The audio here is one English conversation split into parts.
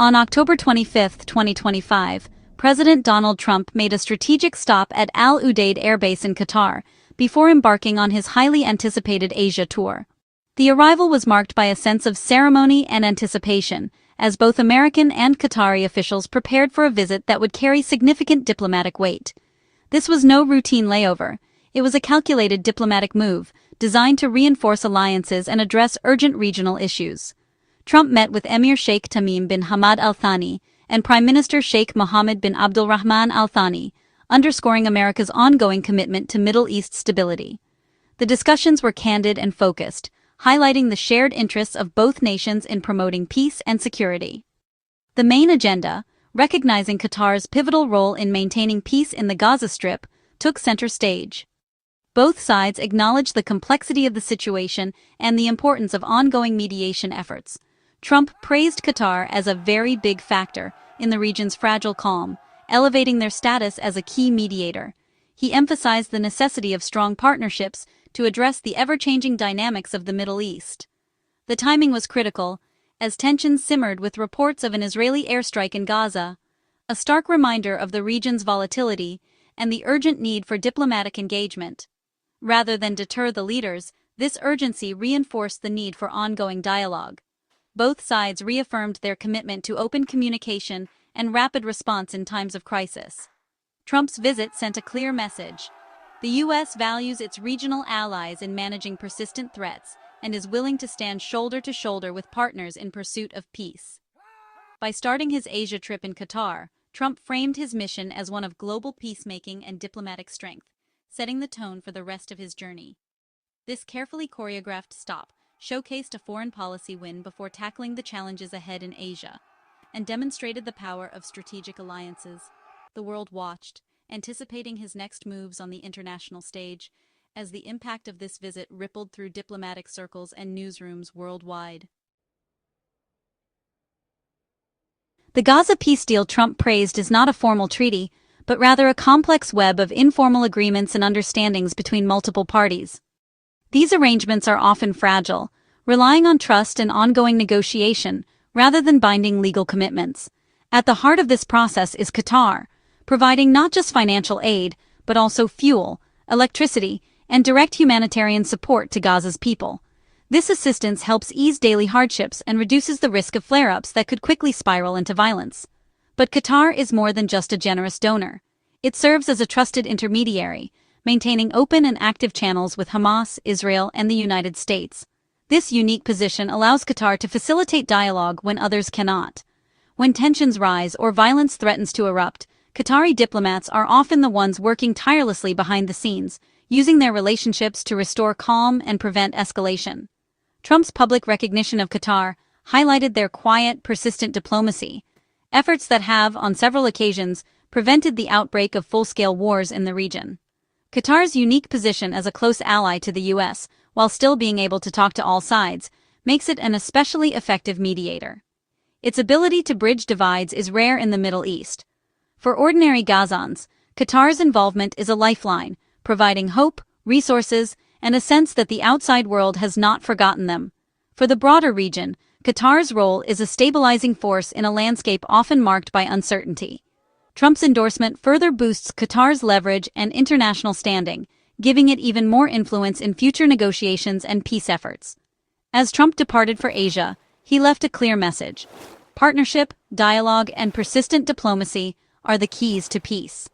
On October 25, 2025, President Donald Trump made a strategic stop at Al Udeid Air Base in Qatar, before embarking on his highly anticipated Asia tour. The arrival was marked by a sense of ceremony and anticipation, as both American and Qatari officials prepared for a visit that would carry significant diplomatic weight. This was no routine layover. It was a calculated diplomatic move, designed to reinforce alliances and address urgent regional issues. Trump met with Emir Sheikh Tamim bin Hamad Al Thani and Prime Minister Sheikh Mohammed bin Abdulrahman Al Thani, underscoring America's ongoing commitment to Middle East stability. The discussions were candid and focused, highlighting the shared interests of both nations in promoting peace and security. The main agenda, recognizing Qatar's pivotal role in maintaining peace in the Gaza Strip, took center stage. Both sides acknowledged the complexity of the situation and the importance of ongoing mediation efforts. Trump praised Qatar as a very big factor in the region's fragile calm, elevating their status as a key mediator. He emphasized the necessity of strong partnerships to address the ever-changing dynamics of the Middle East. The timing was critical, as tensions simmered with reports of an Israeli airstrike in Gaza, a stark reminder of the region's volatility and the urgent need for diplomatic engagement. Rather than deter the leaders, this urgency reinforced the need for ongoing dialogue. Both sides reaffirmed their commitment to open communication and rapid response in times of crisis. Trump's visit sent a clear message. The U.S. values its regional allies in managing persistent threats and is willing to stand shoulder to shoulder with partners in pursuit of peace. By starting his Asia trip in Qatar, Trump framed his mission as one of global peacemaking and diplomatic strength, setting the tone for the rest of his journey. This carefully choreographed stop showcased a foreign policy win before tackling the challenges ahead in Asia, and demonstrated the power of strategic alliances. The world watched, anticipating his next moves on the international stage, as the impact of this visit rippled through diplomatic circles and newsrooms worldwide. The Gaza peace deal Trump praised is not a formal treaty, but rather a complex web of informal agreements and understandings between multiple parties. These arrangements are often fragile, relying on trust and ongoing negotiation, rather than binding legal commitments. At the heart of this process is Qatar, providing not just financial aid, but also fuel, electricity, and direct humanitarian support to Gaza's people. This assistance helps ease daily hardships and reduces the risk of flare-ups that could quickly spiral into violence. But Qatar is more than just a generous donor. It serves as a trusted intermediary, maintaining open and active channels with Hamas, Israel, and the United States. This unique position allows Qatar to facilitate dialogue when others cannot. When tensions rise or violence threatens to erupt, Qatari diplomats are often the ones working tirelessly behind the scenes, using their relationships to restore calm and prevent escalation. Trump's public recognition of Qatar highlighted their quiet, persistent diplomacy, efforts that have, on several occasions, prevented the outbreak of full-scale wars in the region. Qatar's unique position as a close ally to the U.S., while still being able to talk to all sides, makes it an especially effective mediator. Its ability to bridge divides is rare in the Middle East. For ordinary Gazans, Qatar's involvement is a lifeline, providing hope, resources, and a sense that the outside world has not forgotten them. For the broader region, Qatar's role is a stabilizing force in a landscape often marked by uncertainty. Trump's endorsement further boosts Qatar's leverage and international standing, giving it even more influence in future negotiations and peace efforts. As Trump departed for Asia, he left a clear message. Partnership, dialogue, and persistent diplomacy are the keys to peace.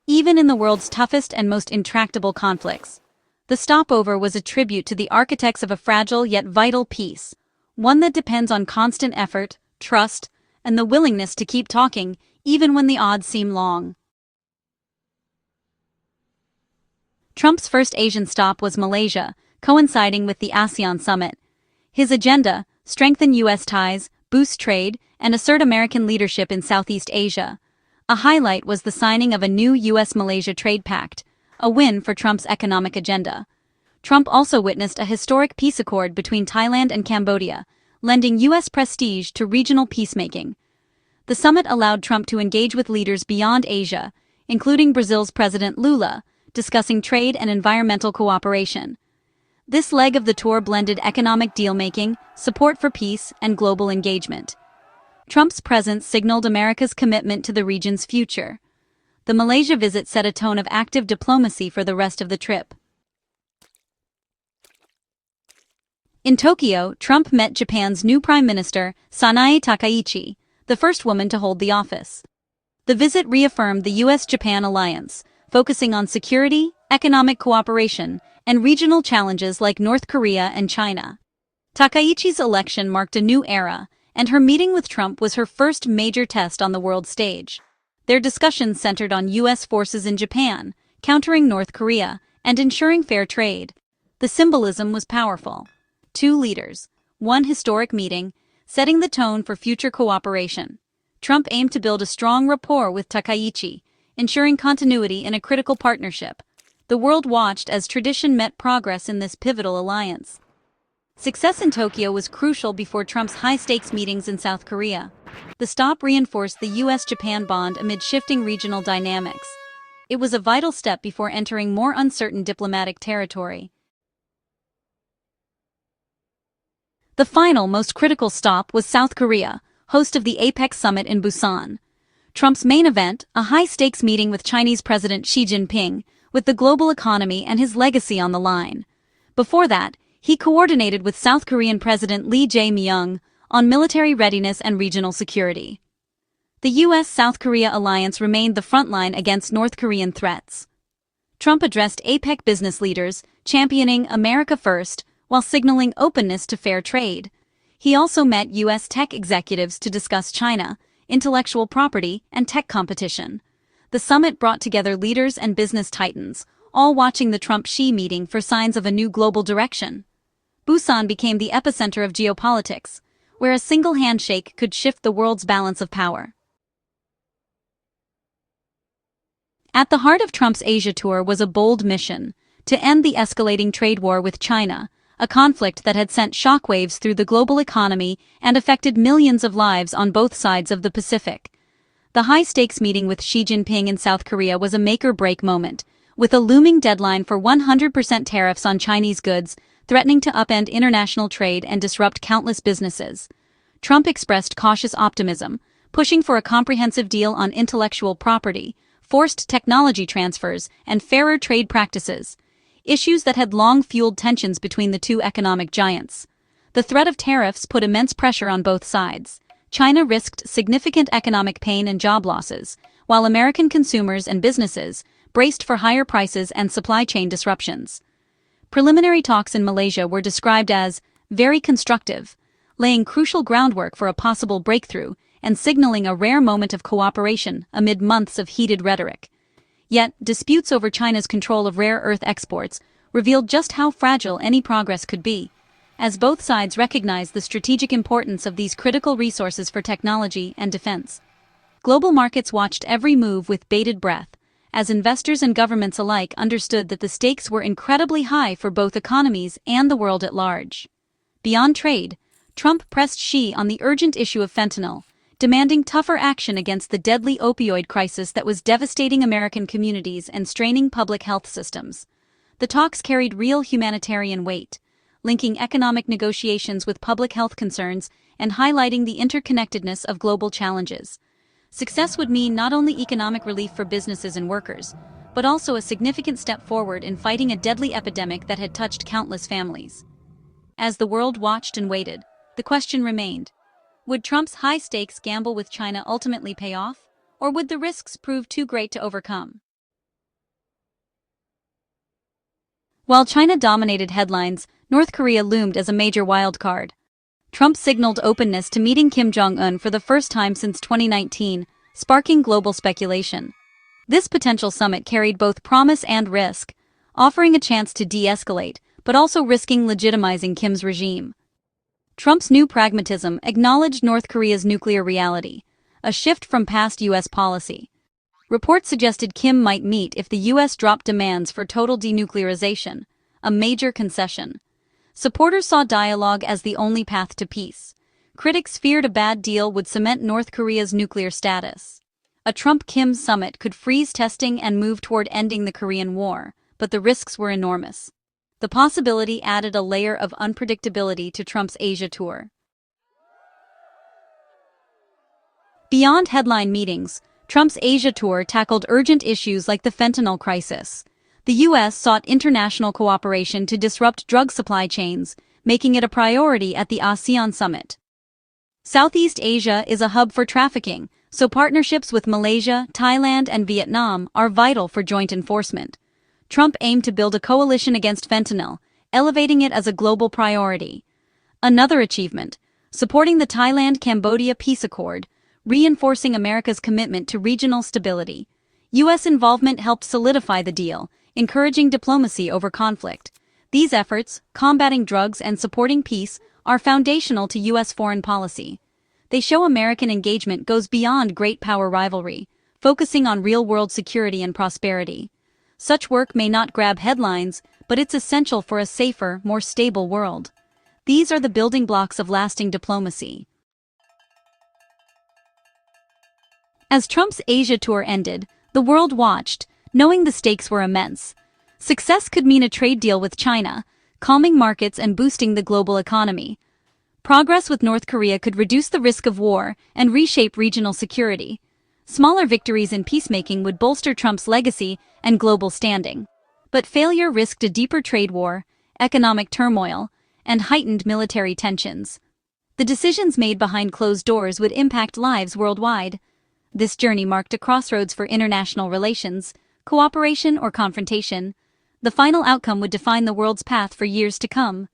Even in the world's toughest and most intractable conflicts, the stopover was a tribute to the architects of a fragile yet vital peace, one that depends on constant effort, trust, and the willingness to keep talking even when the odds seem long. Trump's first Asian stop was Malaysia, coinciding with the ASEAN summit. His agenda: strengthen U.S. ties, boost trade, and assert American leadership in Southeast Asia. A highlight was the signing of a new U.S.-Malaysia trade pact, a win for Trump's economic agenda. Trump also witnessed a historic peace accord between Thailand and Cambodia, lending U.S. prestige to regional peacemaking. The summit allowed Trump to engage with leaders beyond Asia, including Brazil's President Lula, discussing trade and environmental cooperation. This leg of the tour blended economic deal-making, support for peace, and global engagement. Trump's presence signaled America's commitment to the region's future. The Malaysia visit set a tone of active diplomacy for the rest of the trip. In Tokyo, Trump met Japan's new Prime Minister, Sanae Takaichi, the first woman to hold the office. The visit reaffirmed the U.S.-Japan alliance, focusing on security, economic cooperation, and regional challenges like North Korea and China. Takaichi's election marked a new era, and her meeting with Trump was her first major test on the world stage. Their discussions centered on U.S. forces in Japan, countering North Korea, and ensuring fair trade. The symbolism was powerful. Two leaders, one historic meeting, setting the tone for future cooperation. Trump aimed to build a strong rapport with Takaichi, ensuring continuity in a critical partnership. The world watched as tradition met progress in this pivotal alliance. Success in Tokyo was crucial before Trump's high-stakes meetings in South Korea. The stop reinforced the U.S.-Japan bond amid shifting regional dynamics. It was a vital step before entering more uncertain diplomatic territory. The final, most critical stop was South Korea, host of the APEC summit in Busan. Trump's main event, a high-stakes meeting with Chinese President Xi Jinping, with the global economy and his legacy on the line. Before that, he coordinated with South Korean President Lee Jae-myung on military readiness and regional security. The U.S.-South Korea alliance remained the front line against North Korean threats. Trump addressed APEC business leaders, championing America First, while signaling openness to fair trade. He also met U.S. tech executives to discuss China, intellectual property, and tech competition. The summit brought together leaders and business titans, all watching the Trump-Xi meeting for signs of a new global direction. Busan became the epicenter of geopolitics, where a single handshake could shift the world's balance of power. At the heart of Trump's Asia tour was a bold mission: to end the escalating trade war with China, a conflict that had sent shockwaves through the global economy and affected millions of lives on both sides of the Pacific. The high-stakes meeting with Xi Jinping in South Korea was a make-or-break moment, with a looming deadline for 100% tariffs on Chinese goods, threatening to upend international trade and disrupt countless businesses. Trump expressed cautious optimism, pushing for a comprehensive deal on intellectual property, forced technology transfers, and fairer trade practices, issues that had long fueled tensions between the two economic giants. The threat of tariffs put immense pressure on both sides. China risked significant economic pain and job losses, while American consumers and businesses braced for higher prices and supply chain disruptions. Preliminary talks in Malaysia were described as very constructive, laying crucial groundwork for a possible breakthrough and signaling a rare moment of cooperation amid months of heated rhetoric. Yet, disputes over China's control of rare earth exports revealed just how fragile any progress could be, as both sides recognized the strategic importance of these critical resources for technology and defense. Global markets watched every move with bated breath, as investors and governments alike understood that the stakes were incredibly high for both economies and the world at large. Beyond trade, Trump pressed Xi on the urgent issue of fentanyl, demanding tougher action against the deadly opioid crisis that was devastating American communities and straining public health systems. The talks carried real humanitarian weight, linking economic negotiations with public health concerns and highlighting the interconnectedness of global challenges. Success would mean not only economic relief for businesses and workers, but also a significant step forward in fighting a deadly epidemic that had touched countless families. As the world watched and waited, the question remained: would Trump's high-stakes gamble with China ultimately pay off, or would the risks prove too great to overcome? While China dominated headlines, North Korea loomed as a major wildcard. Trump signaled openness to meeting Kim Jong-un for the first time since 2019, sparking global speculation. This potential summit carried both promise and risk, offering a chance to de-escalate, but also risking legitimizing Kim's regime. Trump's new pragmatism acknowledged North Korea's nuclear reality, a shift from past U.S. policy. Reports suggested Kim might meet if the U.S. dropped demands for total denuclearization, a major concession. Supporters saw dialogue as the only path to peace. Critics feared a bad deal would cement North Korea's nuclear status. A Trump-Kim summit could freeze testing and move toward ending the Korean War, but the risks were enormous. The possibility added a layer of unpredictability to Trump's Asia tour. Beyond headline meetings, Trump's Asia tour tackled urgent issues like the fentanyl crisis. The U.S. sought international cooperation to disrupt drug supply chains, making it a priority at the ASEAN summit. Southeast Asia is a hub for trafficking, so partnerships with Malaysia, Thailand, and Vietnam are vital for joint enforcement. Trump aimed to build a coalition against fentanyl, elevating it as a global priority. Another achievement, supporting the Thailand-Cambodia peace accord, reinforcing America's commitment to regional stability. U.S. involvement helped solidify the deal, encouraging diplomacy over conflict. These efforts, combating drugs and supporting peace, are foundational to U.S. foreign policy. They show American engagement goes beyond great power rivalry, focusing on real-world security and prosperity. Such work may not grab headlines, but it's essential for a safer, more stable world. These are the building blocks of lasting diplomacy. As Trump's Asia tour ended, the world watched, knowing the stakes were immense. Success could mean a trade deal with China, calming markets and boosting the global economy. Progress with North Korea could reduce the risk of war and reshape regional security. Smaller victories in peacemaking would bolster Trump's legacy and global standing. But failure risked a deeper trade war, economic turmoil, and heightened military tensions. The decisions made behind closed doors would impact lives worldwide. This journey marked a crossroads for international relations, cooperation or confrontation. The final outcome would define the world's path for years to come.